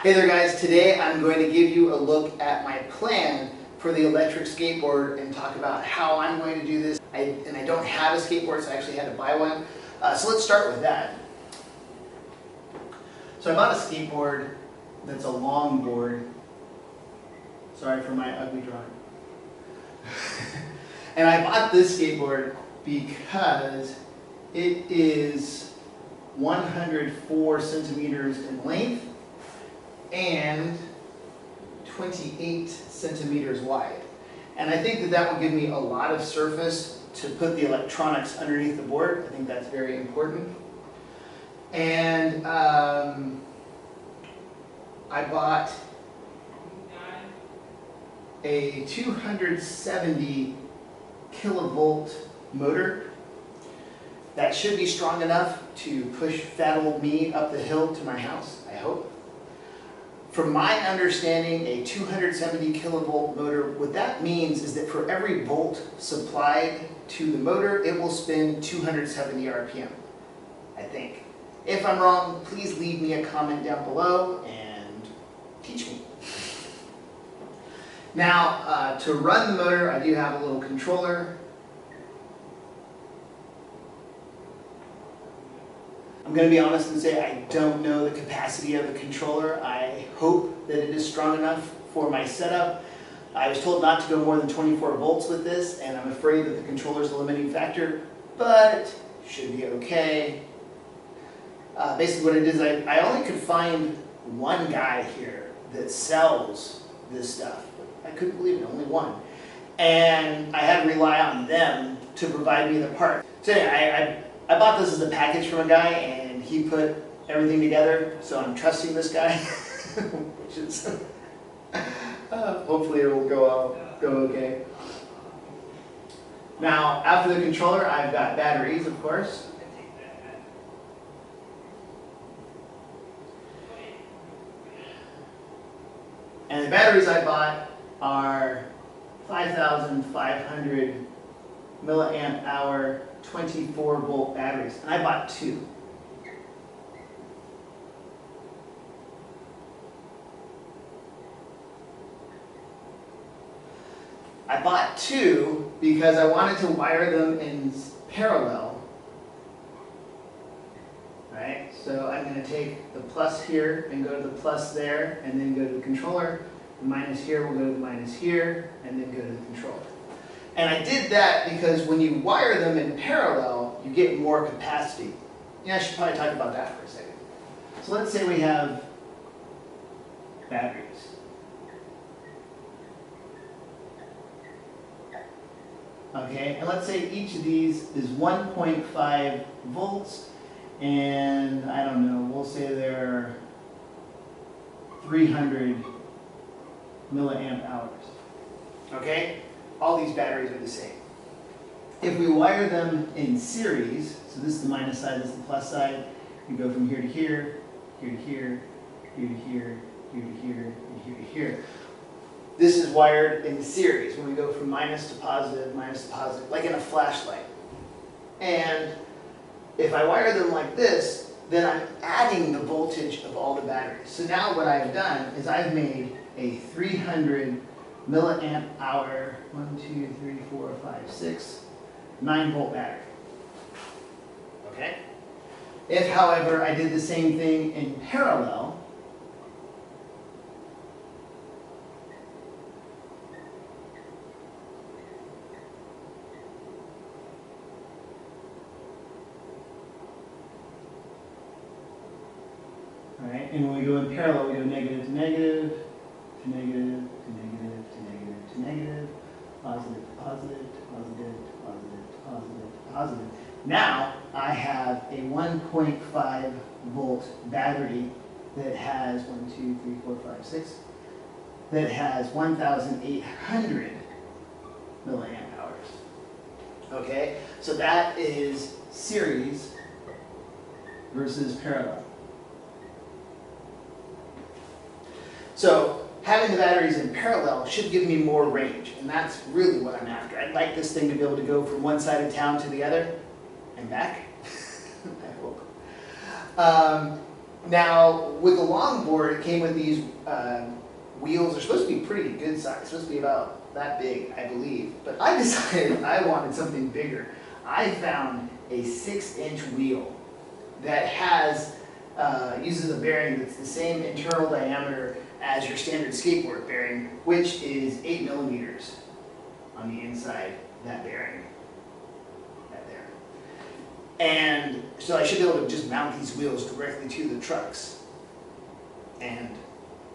Hey there guys, today I'm going to give you a look at my plan for the electric skateboard and talk about how I'm going to do this. I don't have a skateboard, so I actually had to buy one. So let's start with that. So I bought a skateboard that's a long board. Sorry for my ugly drawing. And I bought this skateboard because it is 104 centimeters in length and 28 centimeters wide. And I think that that will give me a lot of surface to put the electronics underneath the board. I think that's very important. And I bought a 270 kilovolt motor that should be strong enough to push fat old me up the hill to my house, I hope. From my understanding, a 270 kilovolt motor, what that means is that for every volt supplied to the motor, it will spin 270 RPM, I think. If I'm wrong, please leave me a comment down below and teach me. Now, to run the motor, I do have a little controller. I'm going to be honest and say I don't know the capacity of the controller. I hope that it is strong enough for my setup. I was told not to go more than 24 volts with this, and I'm afraid that the controller is the limiting factor, but should be okay. Basically what it is, I only could find one guy here that sells this stuff. I couldn't believe it, only one. And I had to rely on them to provide me the part. So anyway, I bought this as a package from a guy, and he put everything together, so I'm trusting this guy, which is, hopefully it will go okay. Now, after the controller, I've got batteries, of course. And the batteries I bought are 5,500 milliamp hour 24 volt batteries, and I bought two. I bought two because I wanted to wire them in parallel. Right? So I'm going to take the plus here and go to the plus there, and then go to the controller. The minus here will go to the minus here, and then go to the controller. And I did that because when you wire them in parallel, you get more capacity. Yeah, I should probably talk about that for a second. So let's say we have batteries. Okay, and let's say each of these is 1.5 volts, and I don't know, we'll say they're 300 milliamp hours. Okay? All these batteries are the same. If we wire them in series, so this is the minus side, this is the plus side, you go from here to here, here to here, here to here, here to here, and here to here. This is wired in series when we go from minus to positive, like in a flashlight. And if I wire them like this, then I'm adding the voltage of all the batteries. So now what I've done is I've made a 300 milliamp hour, 9 volt battery. Okay? If, however, I did the same thing in parallel, right? And when we go in parallel, we go negative to negative, to negative, to negative, to negative, to negative, positive to positive, to positive, to positive, to positive, to positive. Now I have a 1.5 volt battery that has that has 1,800 milliamp hours. Okay, so that is series versus parallel. So having the batteries in parallel should give me more range, and that's really what I'm after. I'd like this thing to be able to go from one side of town to the other and back, I hope. Now, with the longboard, it came with these wheels. They're supposed to be pretty good size, supposed to be about that big, I believe. But I decided I wanted something bigger. I found a 6-inch wheel that has, uses a bearing that's the same internal diameter as your standard skateboard bearing, which is 8 millimeters on the inside of that bearing. Right there. And so I should be able to just mount these wheels directly to the trucks. And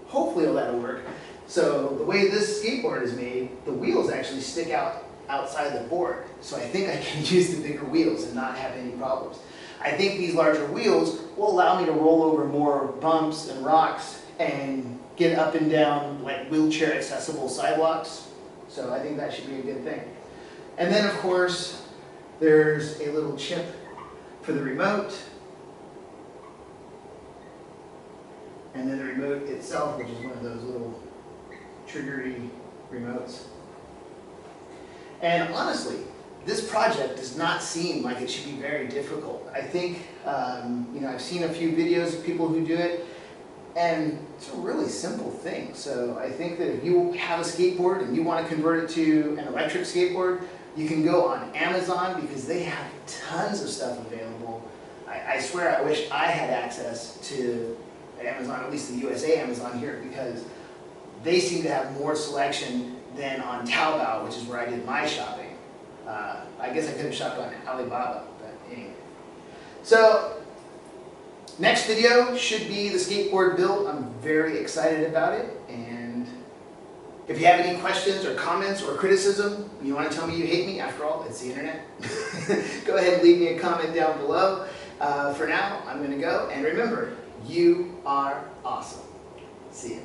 hopefully that'll work. So the way this skateboard is made, the wheels actually stick out outside the board. So I think I can use the bigger wheels and not have any problems. I think these larger wheels will allow me to roll over more bumps and rocks and get up and down like wheelchair accessible sidewalks. So I think that should be a good thing. And then of course, there's a little chip for the remote. And then the remote itself, which is one of those little triggery remotes. And honestly, this project does not seem like it should be very difficult. I think, I've seen a few videos of people who do it, and it's a really simple thing. So I think that if you have a skateboard and you want to convert it to an electric skateboard, you can go on Amazon because they have tons of stuff available. I swear I wish I had access to Amazon, at least the USA Amazon here, because they seem to have more selection than on Taobao, which is where I did my shopping. I guess I could have shopped on Alibaba, but anyway. So, next video should be the skateboard build. I'm very excited about it, and if you have any questions or comments or criticism, you want to tell me you hate me, after all, it's the internet, go ahead and leave me a comment down below. For now, I'm going to go, and remember, you are awesome. See ya.